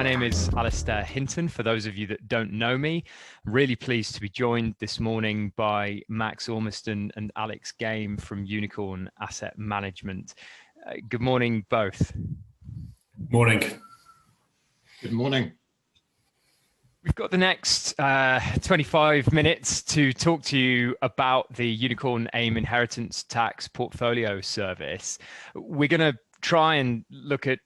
name is Alistair Hinton. For those of you that don't know me, I'm really pleased to be joined this morning by Max Ormiston and Alex Game from Unicorn Asset Management. Good morning, both. Morning. Good morning. We've got the next 25 minutes to talk to you about the Unicorn AIM Inheritance Tax Portfolio Service. We're going to try and look at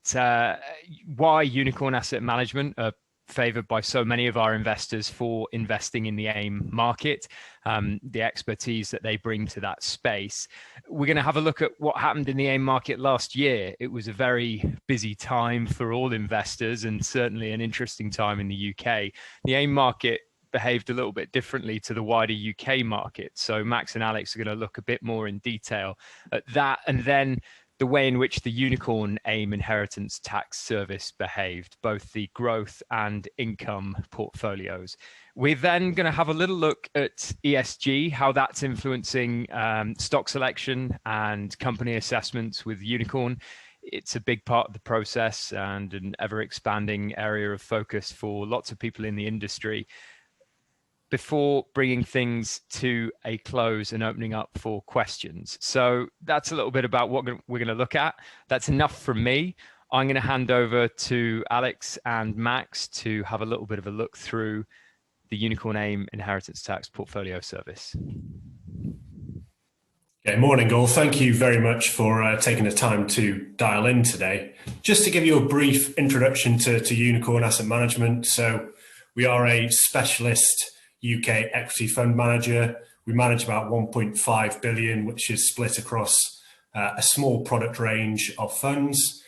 why Unicorn Asset Management are favored by so many of our investors for investing in the AIM market, the expertise that they bring to that space. We're going to have a look at what happened in the AIM market last year. It was a very busy time for all investors and certainly an interesting time in the UK. The AIM market behaved a little bit differently to the wider UK market. So Max and Alex are going to look a bit more in detail at that, and then the way in which the Unicorn AIM Inheritance Tax Service behaved, both the growth and income portfolios. We're then going to have a little look at ESG, how that's influencing stock selection and company assessments with Unicorn. It's a big part of the process and an ever-expanding area of focus for lots of people in the industry, before bringing things to a close and opening up for questions. So that's a little bit about what we're going to look at. That's enough from me. I'm going to hand over to Alex and Max to have a little bit of a look through the Unicorn AIM Inheritance Tax Portfolio Service. Okay, morning all. Thank you very much for taking the time to dial in today. Just to give you a brief introduction to Unicorn Asset Management. So we are a specialist UK equity fund manager. We manage about 1.5 billion, which is split across a small product range of funds.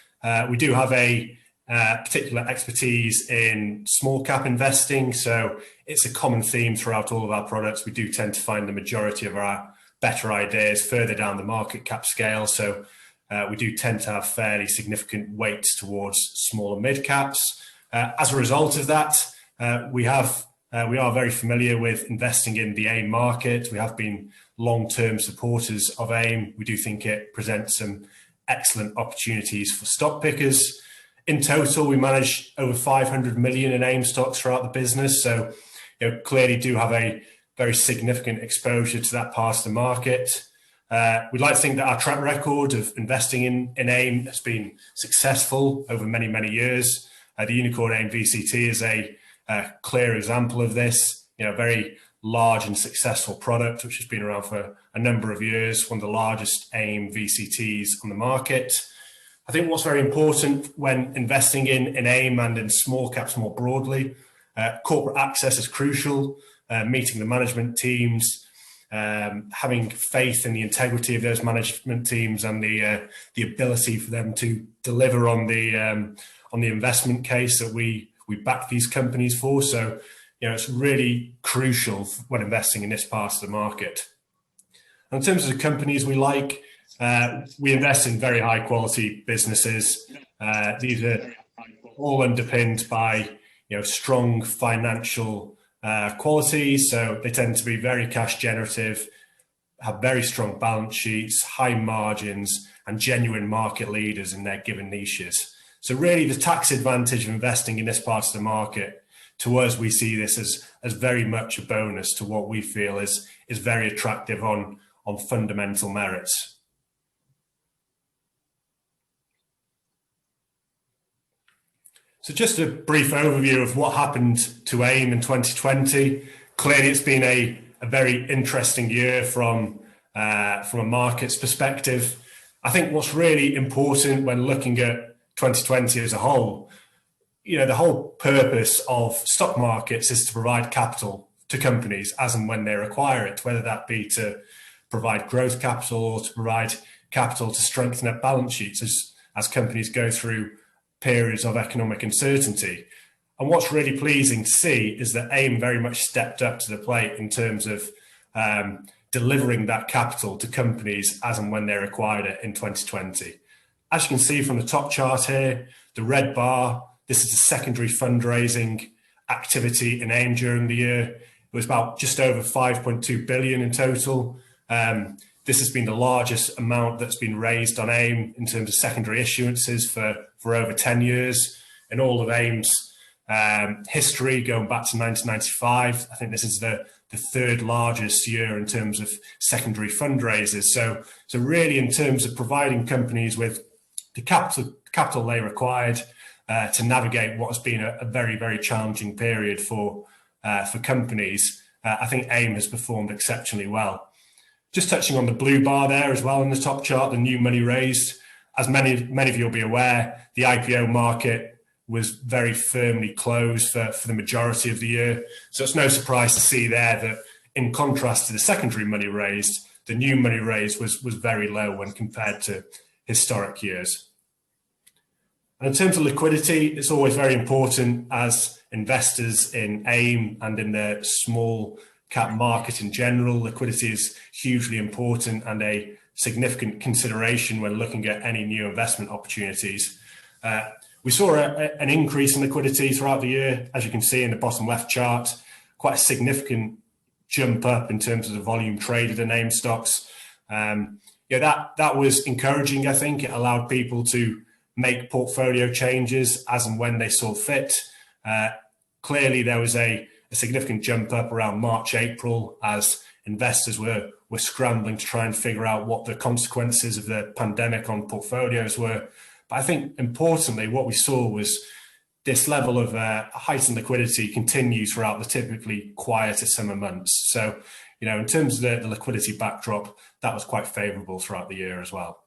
We do have a particular expertise in small cap investing. So it's a common theme throughout all of our products. We do tend to find the majority of our better ideas further down the market cap scale. So we do tend to have fairly significant weights towards small and mid caps. As a result of that, we are very familiar with investing in the AIM market. We have been long-term supporters of AIM. We do think it presents some excellent opportunities for stock pickers. In total, we manage over 500 million in AIM stocks throughout the business. So clearly do have a very significant exposure to that part of the market. We'd like to think that our track record of investing in AIM has been successful over many, many years. The Unicorn AIM VCT is a clear example of this, very large and successful product, which has been around for a number of years, one of the largest AIM VCTs on the market. I think what's very important when investing in AIM and in small caps more broadly, corporate access is crucial, meeting the management teams, having faith in the integrity of those management teams and the ability for them to deliver on the investment case that we back these companies for. So, it's really crucial when investing in this part of the market. And in terms of the companies we like, we invest in very high quality businesses. These are all underpinned by, strong financial quality. So they tend to be very cash generative, have very strong balance sheets, high margins, and genuine market leaders in their given niches. So really the tax advantage of investing in this part of the market, to us, we see this as very much a bonus to what we feel is very attractive on fundamental merits. So just a brief overview of what happened to AIM in 2020. Clearly it's been a very interesting year from a market's perspective. I think what's really important when looking at 2020 as a whole, the whole purpose of stock markets is to provide capital to companies as and when they require it, whether that be to provide growth capital or to provide capital to strengthen their balance sheets as companies go through periods of economic uncertainty. And what's really pleasing to see is that AIM very much stepped up to the plate in terms of delivering that capital to companies as and when they required it in 2020. As you can see from the top chart here, the red bar, this is the secondary fundraising activity in AIM during the year. It was about just over 5.2 billion in total. This has been the largest amount that's been raised on AIM in terms of secondary issuances for over 10 years. And all of AIM's history going back to 1995. I think this is the third largest year in terms of secondary fundraisers. So really in terms of providing companies with the capital they required to navigate what has been a very, very challenging period for companies, I think AIM has performed exceptionally well. Just touching on the blue bar there as well in the top chart, the new money raised. As many of you will be aware, the IPO market was very firmly closed for the majority of the year. So it's no surprise to see there that in contrast to the secondary money raised, the new money raised was very low when compared to historic years. And in terms of liquidity, it's always very important as investors in AIM and in the small cap market in general. Liquidity is hugely important and a significant consideration when looking at any new investment opportunities. We saw an increase in liquidity throughout the year, as you can see in the bottom left chart, quite a significant jump up in terms of the volume traded in AIM stocks. That was encouraging, I think. It allowed people to make portfolio changes as and when they saw fit. Clearly, there was a significant jump up around March, April, as investors were scrambling to try and figure out what the consequences of the pandemic on portfolios were. But I think importantly, what we saw was this level of heightened liquidity continue throughout the typically quieter summer months. So, in terms of the liquidity backdrop, that was quite favourable throughout the year as well.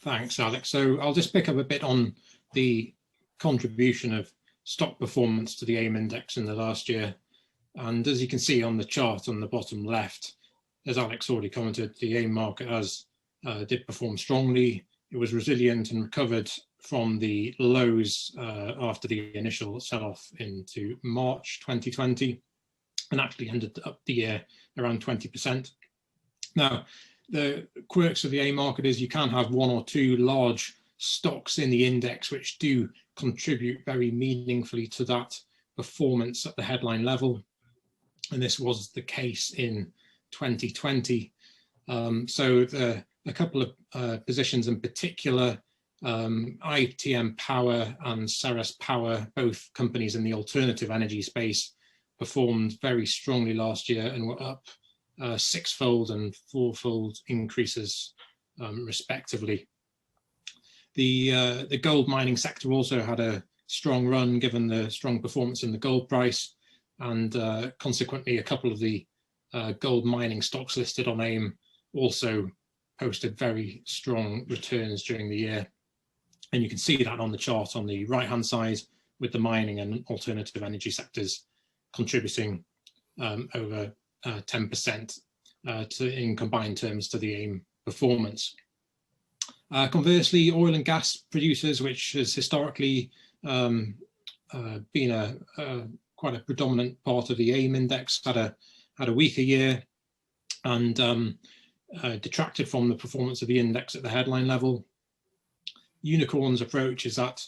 Thanks, Alex. So I'll just pick up a bit on the contribution of stock performance to the AIM index in the last year. And as you can see on the chart on the bottom left, as Alex already commented, the AIM market did perform strongly. It was resilient and recovered from the lows after the initial sell-off into March 2020, and actually ended up the year around 20%. Now, the quirks of the AIM market is you can have one or two large stocks in the index which do contribute very meaningfully to that performance at the headline level. And this was the case in 2020. So a couple of positions in particular, ITM Power and Ceres Power, both companies in the alternative energy space, performed very strongly last year and were up six-fold and four-fold increases respectively. The gold mining sector also had a strong run given the strong performance in the gold price, and consequently a couple of the gold mining stocks listed on AIM also posted very strong returns during the year. And you can see that on the chart on the right-hand side, with the mining and alternative energy sectors contributing over 10% in combined terms to the AIM performance. Conversely, oil and gas producers, which has historically been quite a predominant part of the AIM index, had a weaker year and detracted from the performance of the index at the headline level. Unicorn's approach is that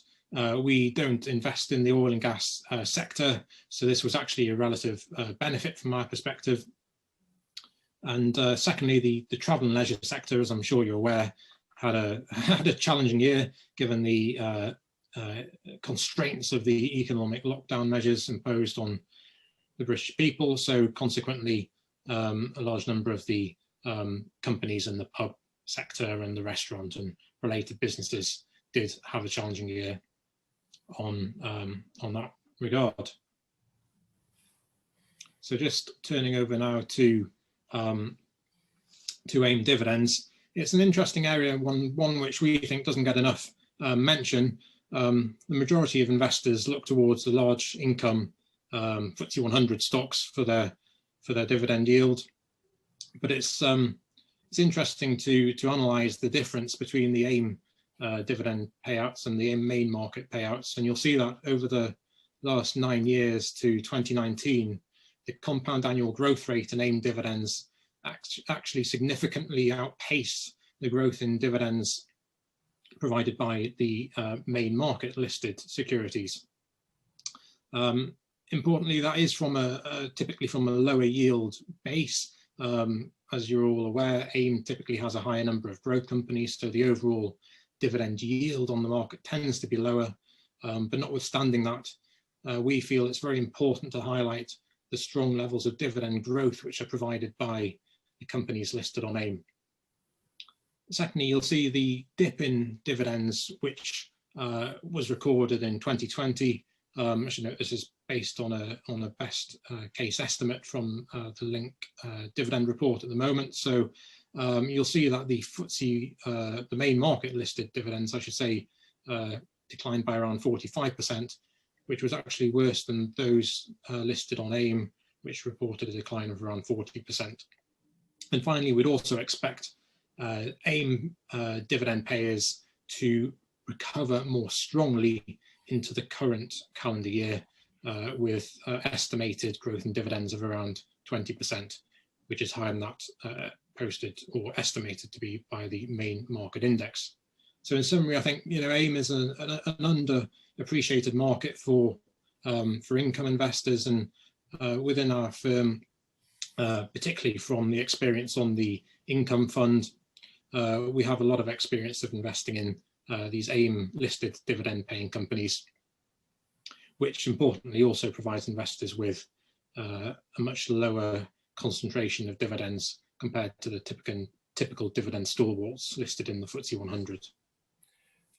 we don't invest in the oil and gas sector, so this was actually a relative benefit from our perspective. And secondly, the travel and leisure sector, as I'm sure you're aware, had a challenging year given the constraints of the economic lockdown measures imposed on the British people. So consequently, a large number of the companies in the pub sector and the restaurant and related businesses did have a challenging year on that regard. So just turning over now to AIM dividends. It's an interesting area, one which we think doesn't get enough mention. The majority of investors look towards the large income FTSE 100 stocks for their dividend yield, but it's interesting to analyse the difference between the AIM dividend payouts and the AIM main market payouts, and you'll see that over the last 9 years to 2019, the compound annual growth rate in AIM dividends actually significantly outpace the growth in dividends provided by the main market listed securities. Importantly, that is from typically from a lower yield base. As you're all aware, AIM typically has a higher number of growth companies, so the overall dividend yield on the market tends to be lower. But notwithstanding that, we feel it's very important to highlight the strong levels of dividend growth which are provided by the companies listed on AIM. Secondly, you'll see the dip in dividends, which was recorded in 2020. I should note this is based on a best case estimate from the Link dividend report at the moment. So you'll see that the FTSE, the main market listed dividends, I should say, declined by around 45%, which was actually worse than those listed on AIM, which reported a decline of around 40%. And finally, we'd also expect AIM dividend payers to recover more strongly into the current calendar year with estimated growth in dividends of around 20%, which is higher than that posted or estimated to be by the main market index. So in summary, I think AIM is an underappreciated market for income investors, and within our firm, particularly from the experience on the income fund, we have a lot of experience of investing in these AIM listed dividend paying companies, which importantly also provides investors with a much lower concentration of dividends compared to the typical dividend stalwarts listed in the FTSE 100.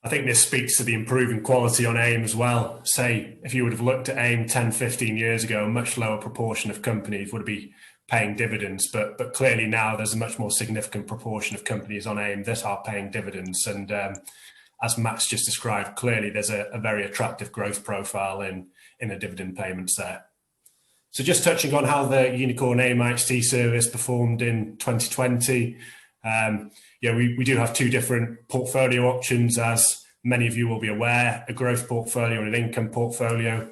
I think this speaks to the improving quality on AIM as well. Say, if you would have looked at AIM 10, 15 years ago, a much lower proportion of companies would be paying dividends, but clearly now there's a much more significant proportion of companies on AIM that are paying dividends. And as Matt's just described, clearly there's a very attractive growth profile in the dividend payments there. So just touching on how the Unicorn AIM IHT service performed in 2020, we do have two different portfolio options, as many of you will be aware, a growth portfolio and an income portfolio.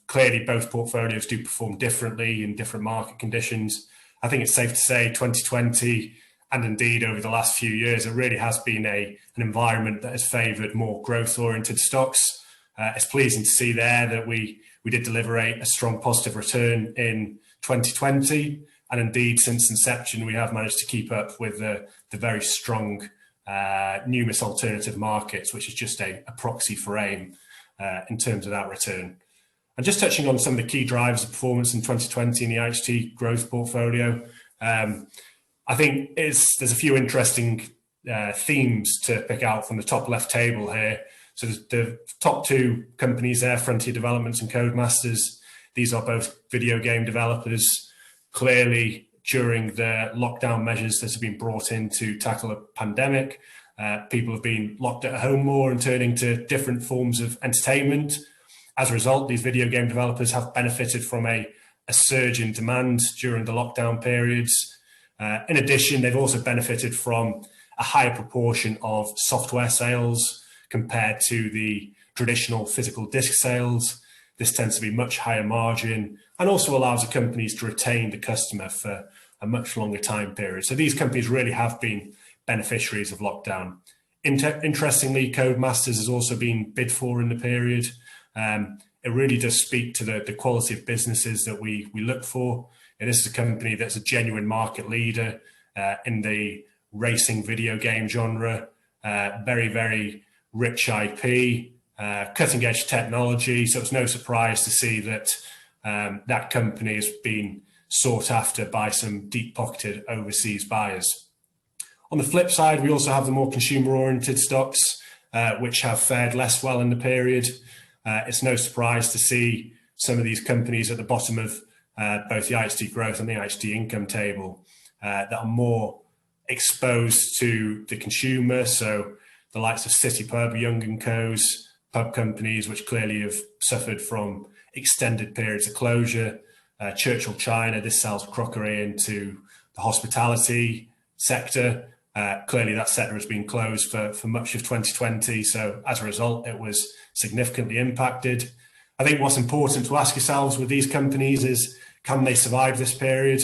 Clearly, both portfolios do perform differently in different market conditions. I think it's safe to say 2020, and indeed over the last few years, it really has been an environment that has favoured more growth-oriented stocks. It's pleasing to see there that we did deliver a strong positive return in 2020. And indeed, since inception, we have managed to keep up with the very strong numerous alternative markets, which is just a proxy for AIM in terms of that return. And just touching on some of the key drivers of performance in 2020 in the IHT growth portfolio, I think there's a few interesting themes to pick out from the top left table here. So the top two companies there, Frontier Developments and Codemasters, these are both video game developers. Clearly, during the lockdown measures that have been brought in to tackle a pandemic, people have been locked at home more and turning to different forms of entertainment. As a result, these video game developers have benefited from a surge in demand during the lockdown periods. In addition, they've also benefited from a higher proportion of software sales compared to the traditional physical disc sales. This tends to be much higher margin and also allows the companies to retain the customer for a much longer time period. So these companies really have been beneficiaries of lockdown. Interestingly, Codemasters has also been bid for in the period. It really does speak to the quality of businesses that we look for. It is a company that's a genuine market leader in the racing video game genre, very, very rich IP, cutting edge technology. So it's no surprise to see that that company has been sought after by some deep pocketed overseas buyers. On the flip side, we also have the more consumer oriented stocks, which have fared less well in the period. It's no surprise to see some of these companies at the bottom of both the IHT growth and the IHT income table that are more exposed to the consumer. So the likes of City Pub, Young & Co.'s pub companies, which clearly have suffered from extended periods of closure. Churchill China, this sells crockery into the hospitality sector. Clearly that sector has been closed for much of 2020. So as a result, it was significantly impacted. I think what's important to ask yourselves with these companies is, can they survive this period?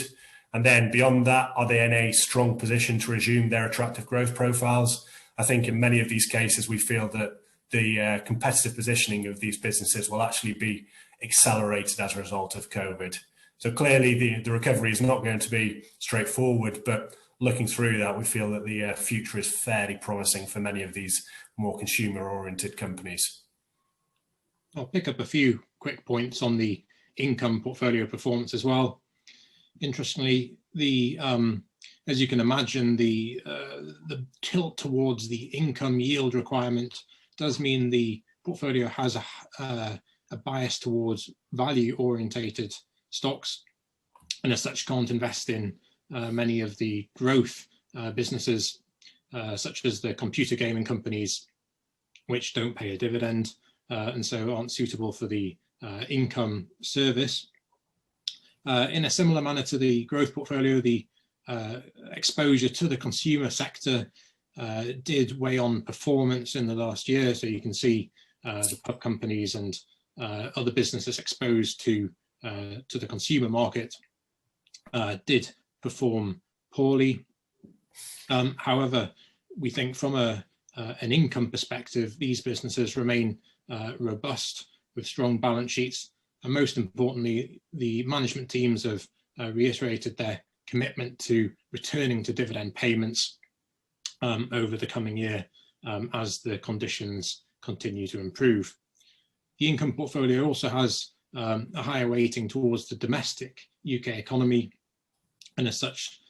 And then beyond that, are they in a strong position to resume their attractive growth profiles? I think in many of these cases, we feel that the competitive positioning of these businesses will actually be accelerated as a result of COVID. So clearly the recovery is not going to be straightforward, but looking through that, we feel that the future is fairly promising for many of these more consumer-oriented companies. I'll pick up a few quick points on the income portfolio performance as well. Interestingly, as you can imagine, the tilt towards the income yield requirement does mean the portfolio has a bias towards value-orientated stocks, and as such can't invest in many of the growth businesses, such as the computer gaming companies, which don't pay a dividend and so aren't suitable for the income service. In a similar manner to the growth portfolio, the exposure to the consumer sector did weigh on performance in the last year. So you can see the pub companies and other businesses exposed to the consumer market did perform poorly. However, we think from an income perspective, these businesses remain robust with strong balance sheets. And most importantly, the management teams have reiterated their commitment to returning to dividend payments over the coming year as the conditions continue to improve. The income portfolio also has a higher weighting towards the domestic UK economy, and as such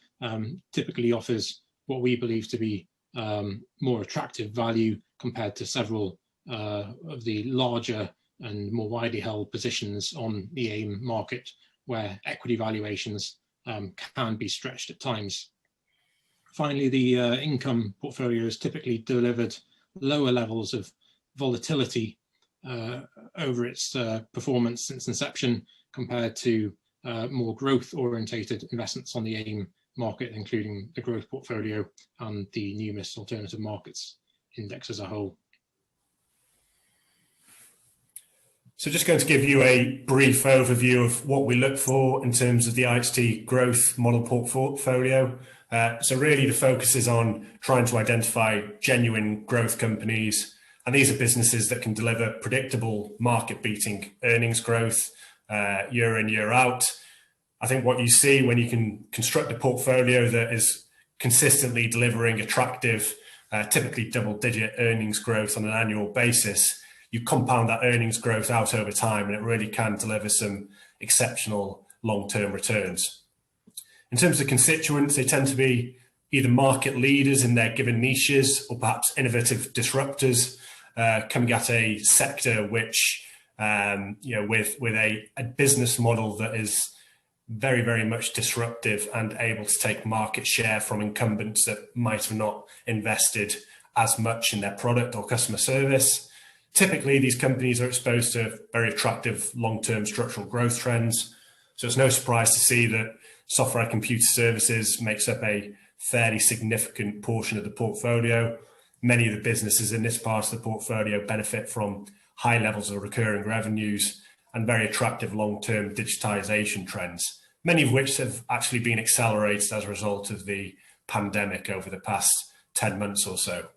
typically offers what we believe to be more attractive value compared to several of the larger and more widely held positions on the AIM market, where equity valuations can be stretched at times. Finally, the income portfolio has typically delivered lower levels of volatility over its performance since inception compared to more growth-orientated investments on the AIM market, including the growth portfolio and the Numis Alternative Markets Index as a whole. So just going to give you a brief overview of what we look for in terms of the IHT growth model portfolio. So really the focus is on trying to identify genuine growth companies, and these are businesses that can deliver predictable market-beating earnings growth year in, year out. I think what you see when you can construct a portfolio that is consistently delivering attractive, typically double-digit earnings growth on an annual basis, you compound that earnings growth out over time, and it really can deliver some exceptional long-term returns. In terms of constituents, they tend to be either market leaders in their given niches or perhaps innovative disruptors coming at a sector which, with a business model that is very, very much disruptive and able to take market share from incumbents that might have not invested as much in their product or customer service. Typically, these companies are exposed to very attractive long-term structural growth trends. So it's no surprise to see that software and computer services makes up a fairly significant portion of the portfolio. Many of the businesses in this part of the portfolio benefit from high levels of recurring revenues and very attractive long-term digitization trends, many of which have actually been accelerated as a result of the pandemic over the past 10 months or so.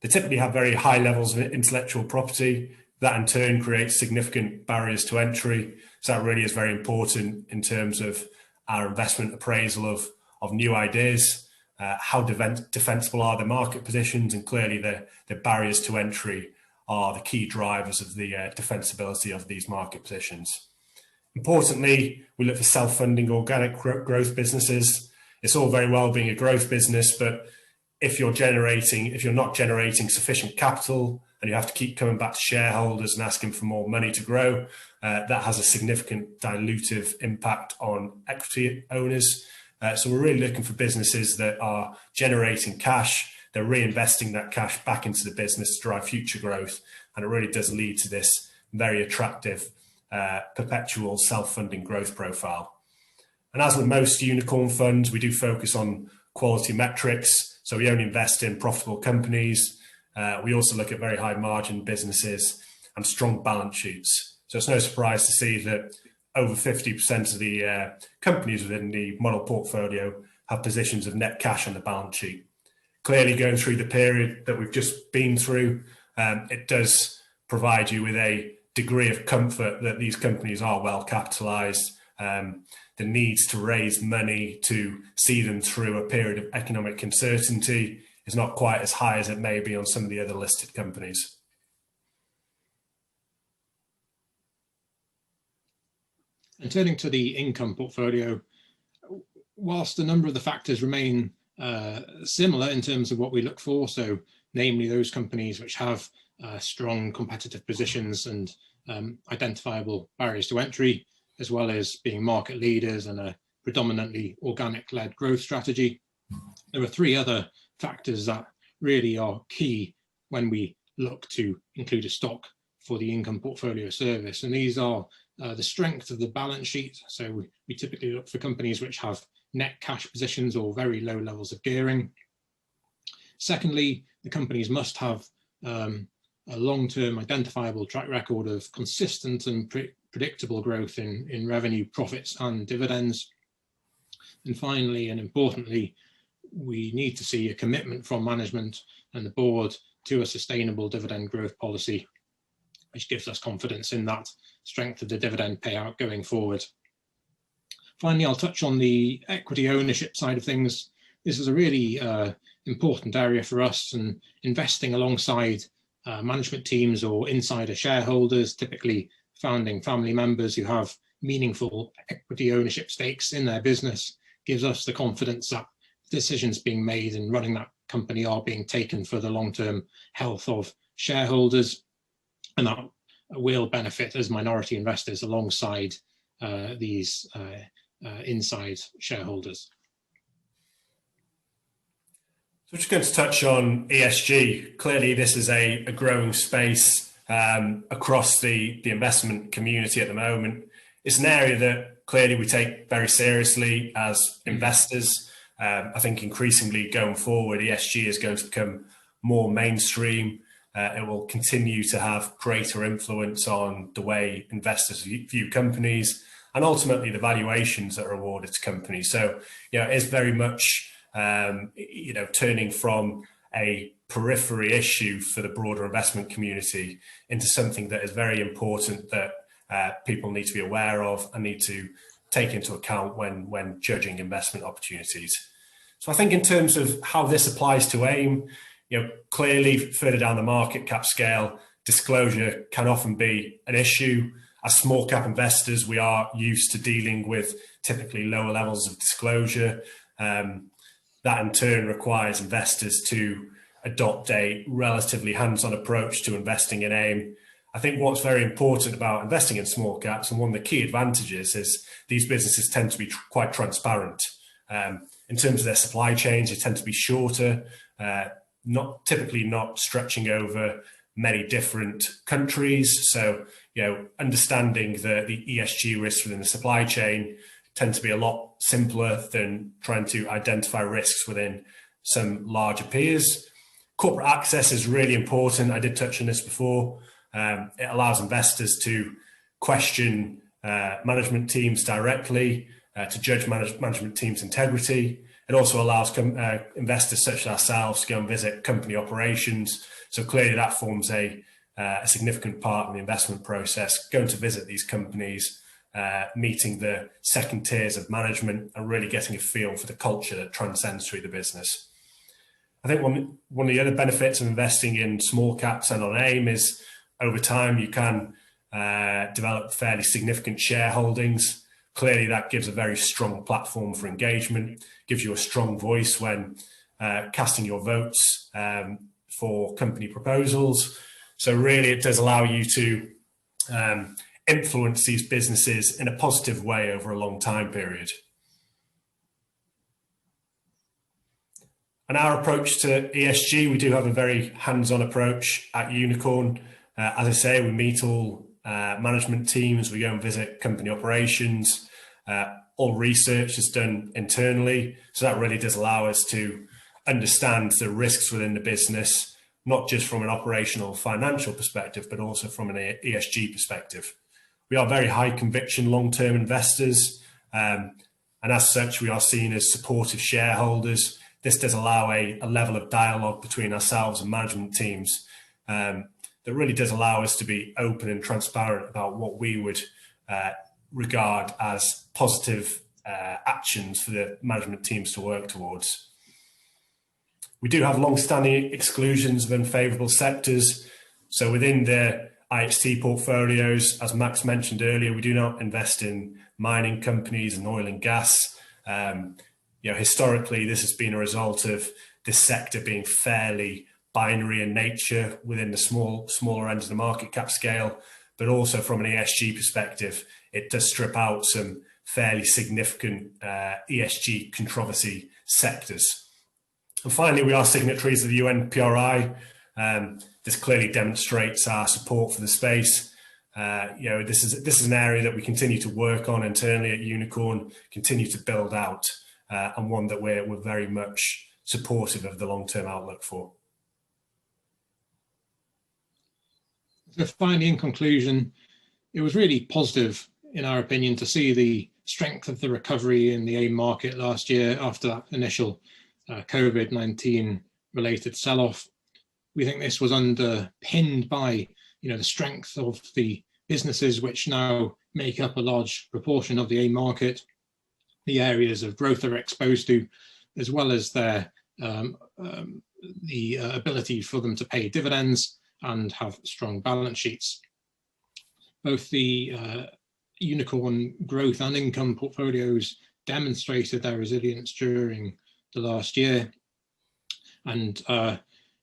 They typically have very high levels of intellectual property. That in turn creates significant barriers to entry. So that really is very important in terms of our investment appraisal of new ideas, how defensible are the market positions, and clearly the barriers to entry are the key drivers of the defensibility of these market positions. Importantly, we look for self-funding organic growth businesses. It's all very well being a growth business, but if you're not generating sufficient capital and you have to keep coming back to shareholders and asking for more money to grow, that has a significant dilutive impact on equity owners. So we're really looking for businesses that are generating cash, they're reinvesting that cash back into the business to drive future growth, and it really does lead to this very attractive perpetual self-funding growth profile. And as with most unicorn funds, we do focus on quality metrics. So we only invest in profitable companies. We also look at very high margin businesses and strong balance sheets. So it's no surprise to see that over 50% of the companies within the model portfolio have positions of net cash on the balance sheet. Clearly, going through the period that we've just been through, it does provide you with a degree of comfort that these companies are well capitalized. the needs to raise money to see them through a period of economic uncertainty is not quite as high as it may be on some of the other listed companies. And turning to the income portfolio, whilst a number of the factors remain similar in terms of what we look for, so namely those companies which have strong competitive positions and identifiable barriers to entry, as well as being market leaders and a predominantly organic-led growth strategy. There are three other factors that really are key when we look to include a stock for the income portfolio service, and these are the strength of the balance sheet. So we typically look for companies which have net cash positions or very low levels of gearing. Secondly, the companies must have a long-term identifiable track record of consistent and predictable growth in revenue, profits and dividends. And finally, and importantly, we need to see a commitment from management and the board to a sustainable dividend growth policy, which gives us confidence in that strength of the dividend payout going forward. Finally, I'll touch on the equity ownership side of things. This is a really important area for us, and investing alongside management teams or insider shareholders, typically founding family members who have meaningful equity ownership stakes in their business, gives us the confidence that decisions being made and running that company are being taken for the long-term health of shareholders, and that will benefit as minority investors alongside these inside shareholders. So just going to touch on ESG. Clearly, this is a growing space across the investment community at the moment. It's an area that clearly we take very seriously as investors. I think increasingly going forward, ESG is going to become more mainstream. It will continue to have greater influence on the way investors view companies and ultimately the valuations that are awarded to companies. So, it is very much turning from a periphery issue for the broader investment community into something that is very important that people need to be aware of and need to take into account when judging investment opportunities. So I think in terms of how this applies to AIM, clearly further down the market cap scale, disclosure can often be an issue. As small cap investors, we are used to dealing with typically lower levels of disclosure. That in turn requires investors to adopt a relatively hands-on approach to investing in AIM. I think what's very important about investing in small caps, and one of the key advantages, is these businesses tend to be quite transparent. In terms of their supply chains, they tend to be shorter, typically not stretching over many different countries. So, understanding the ESG risks within the supply chain tend to be a lot simpler than trying to identify risks within some larger peers. Corporate access is really important. I did touch on this before. It allows investors to question management teams directly, to judge management teams' integrity. It also allows investors such as ourselves to go and visit company operations. So clearly that forms a significant part of the investment process, going to visit these companies, meeting the second tiers of management and really getting a feel for the culture that transcends through the business. I think one of the other benefits of investing in small caps and on AIM is over time you can develop fairly significant shareholdings. Clearly that gives a very strong platform for engagement, gives you a strong voice when casting your votes for company proposals. So really it does allow you to influence these businesses in a positive way over a long time period. And our approach to ESG, we do have a very hands-on approach at Unicorn. As I say, we meet all management teams, we go and visit company operations. All research is done internally. So that really does allow us to understand the risks within the business, not just from an operational financial perspective, but also from an ESG perspective. We are very high conviction long-term investors. And as such, we are seen as supportive shareholders. This does allow a level of dialogue between ourselves and management teams that really does allow us to be open and transparent about what we would regard as positive actions for the management teams to work towards. We do have long-standing exclusions of unfavourable sectors. So within the IHT portfolios, as Max mentioned earlier, we do not invest in mining companies and oil and gas. Historically, this has been a result of this sector being fairly binary in nature within the smaller end of the market cap scale, but also from an ESG perspective, it does strip out some fairly significant ESG controversy sectors. And finally, we are signatories of the UN PRI. This clearly demonstrates our support for the space. This is an area that we continue to work on internally at Unicorn, continue to build out, and one that we're very much supportive of the long-term outlook for. So finally, in conclusion, it was really positive, in our opinion, to see the strength of the recovery in the AIM market last year after that initial COVID-19 related sell-off. We think this was underpinned by, the strength of the businesses which now make up a large proportion of the AIM market, the areas of growth they're exposed to, as well as their the ability for them to pay dividends and have strong balance sheets. Both the Unicorn growth and income portfolios demonstrated their resilience during the last year. And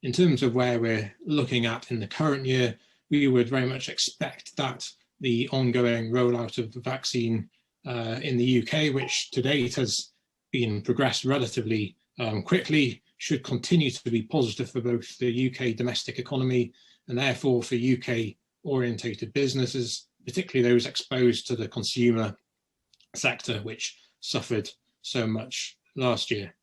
in terms of where we're looking at in the current year, we would very much expect that the ongoing rollout of the vaccine in the UK, which to date has been progressed relatively quickly, should continue to be positive for both the UK domestic economy and therefore for UK orientated businesses, particularly those exposed to the consumer sector, which suffered so much last year.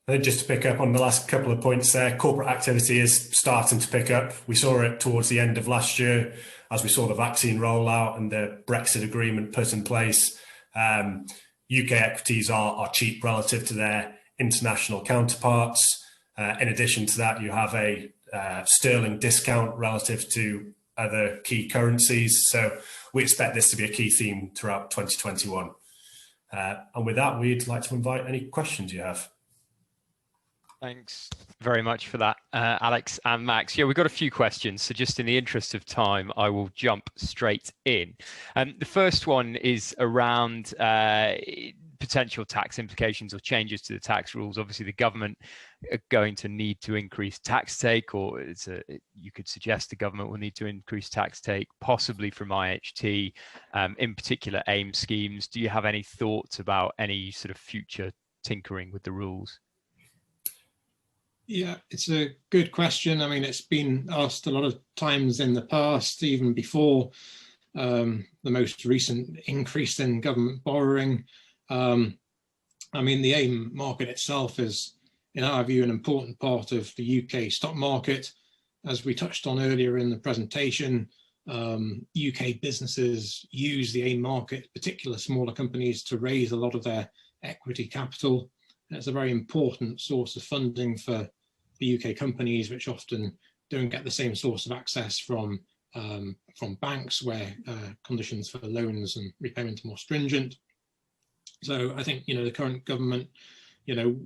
I think just to pick up on the last couple of points there, corporate activity is starting to pick up. We saw it towards the end of last year as we saw the vaccine rollout and the Brexit agreement put in place. UK equities are cheap relative to their international counterparts. In addition to that, you have a sterling discount relative to other key currencies. So we expect this to be a key theme throughout 2021. And with that, we'd like to invite any questions you have. Thanks very much for that, Alex and Max. Yeah, we've got a few questions, so just in the interest of time, I will jump straight in. The first one is around potential tax implications or changes to the tax rules. Obviously, the government are going to need to increase tax take, or you could suggest the government will need to increase tax take, possibly from IHT, in particular AIM schemes. Do you have any thoughts about any sort of future tinkering with the rules? Yeah, it's a good question. I mean, it's been asked a lot of times in the past, even before the most recent increase in government borrowing. I mean, the AIM market itself is, in our view, an important part of the UK stock market. As we touched on earlier in the presentation, UK businesses use the AIM market, particularly smaller companies, to raise a lot of their equity capital. And it's a very important source of funding for the UK companies, which often don't get the same source of access from banks, where conditions for loans and repayment are more stringent. So I think the current government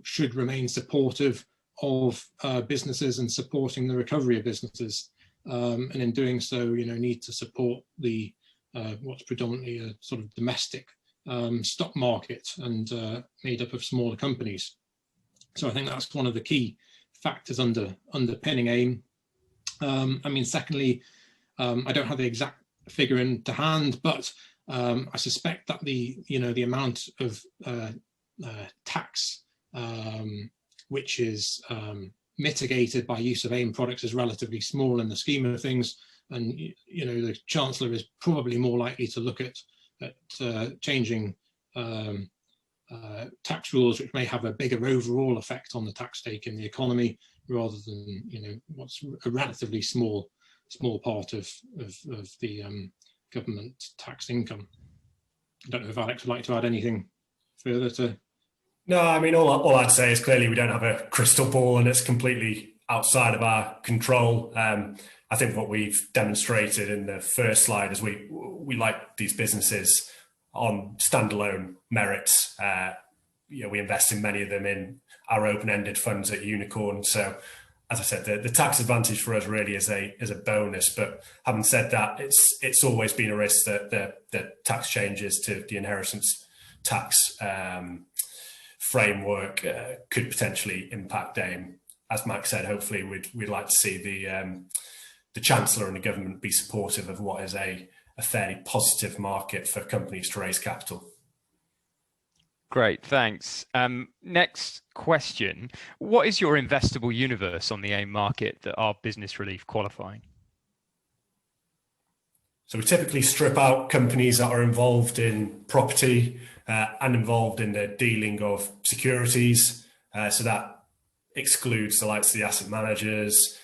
should remain supportive of businesses and supporting the recovery of businesses, and in doing so need to support the what's predominantly a sort of domestic stock market and made up of smaller companies. So I think that's one of the key factors underpinning AIM. I mean, secondly, I don't have the exact figure to hand, but I suspect that the amount of tax which is mitigated by use of AIM products is relatively small in the scheme of things, and the Chancellor is probably more likely to look at changing tax rules which may have a bigger overall effect on the tax take in the economy, rather than what's a relatively small part of the government tax income. I don't know if Alex would like to add anything further to. No, I mean, all I'd say is clearly we don't have a crystal ball and it's completely outside of our control. I think what we've demonstrated in the first slide is we like these businesses on standalone merits. We invest in many of them in our open-ended funds at Unicorn. So, as I said, the tax advantage for us really is a bonus. But having said that, it's always been a risk that the tax changes to the inheritance tax framework could potentially impact AIM. As Max said, hopefully we'd like to see the Chancellor and the government be supportive of what is a fairly positive market for companies to raise capital. Great, thanks. Next question. What is your investable universe on the AIM market that are business relief qualifying? So we typically strip out companies that are involved in property and involved in the dealing of securities. So that excludes the likes of the asset managers,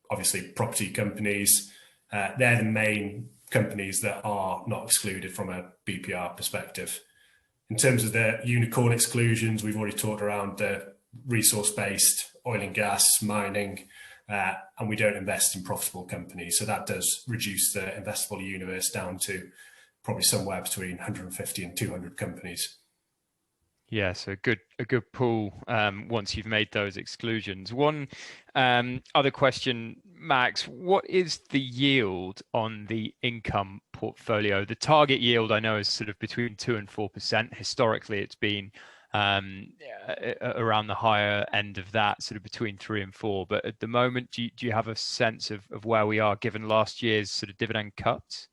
obviously property companies. They're the main companies that are not excluded from a BPR perspective. In terms of the unicorn exclusions, we've already talked around the resource-based oil and gas, mining, and we don't invest in profitable companies. So that does reduce the investable universe down to probably somewhere between 150 and 200 companies. Yeah, so a good pool once you've made those exclusions. One other question, Max, what is the yield on the income portfolio? The target yield I know is sort of between 2 and 4%. Historically, it's been around the higher end of that, sort of between 3 and 4. But at the moment, do you have a sense of where we are given last year's sort of dividend cuts?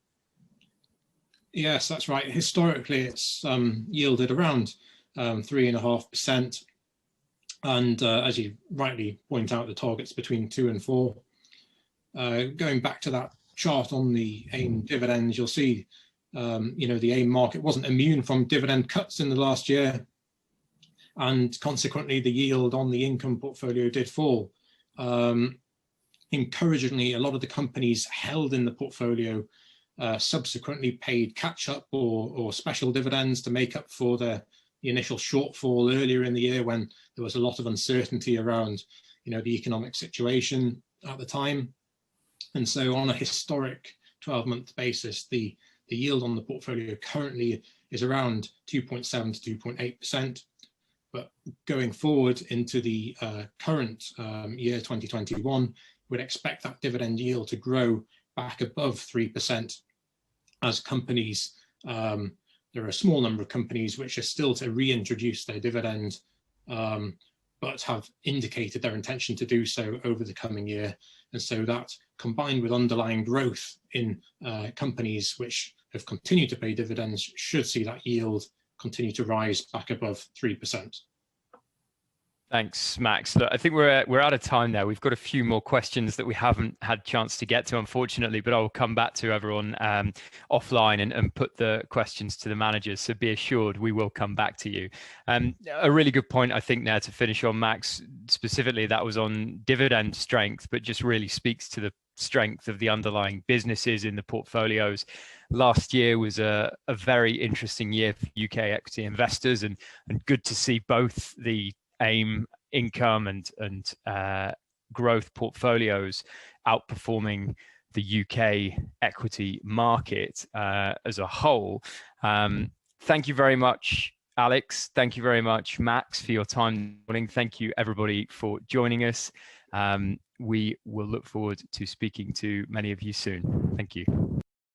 Yes, that's right. Historically, it's yielded around 3.5%. And as you rightly point out, the target's between 2 and 4. Going back to that chart on the AIM dividends, you'll see, the AIM market wasn't immune from dividend cuts in the last year. And consequently, the yield on the income portfolio did fall. Encouragingly, a lot of the companies held in the portfolio subsequently paid catch-up or special dividends to make up for the initial shortfall earlier in the year when there was a lot of uncertainty around, the economic situation at the time. And so on a historic 12-month basis, the yield on the portfolio currently is around 2.7 to 2.8%. But going forward into the current year 2021, we'd expect that dividend yield to grow back above 3% as companies, there are a small number of companies which are still to reintroduce their dividend, but have indicated their intention to do so over the coming year. And so that, combined with underlying growth in companies which have continued to pay dividends, should see that yield continue to rise back above 3%. Thanks, Max. Look, I think we're out of time now. We've got a few more questions that we haven't had a chance to get to, unfortunately, but I'll come back to everyone offline and put the questions to the managers. So be assured we will come back to you. A really good point, I think, there to finish on, Max. Specifically, that was on dividend strength, but just really speaks to the strength of the underlying businesses in the portfolios. Last year was a very interesting year for UK equity investors, and good to see both the AIM income and growth portfolios outperforming the UK equity market as a whole. Thank you very much, Alex. Thank you very much, Max, for your time. Thank you, everybody, for joining us. We will look forward to speaking to many of you soon. Thank you.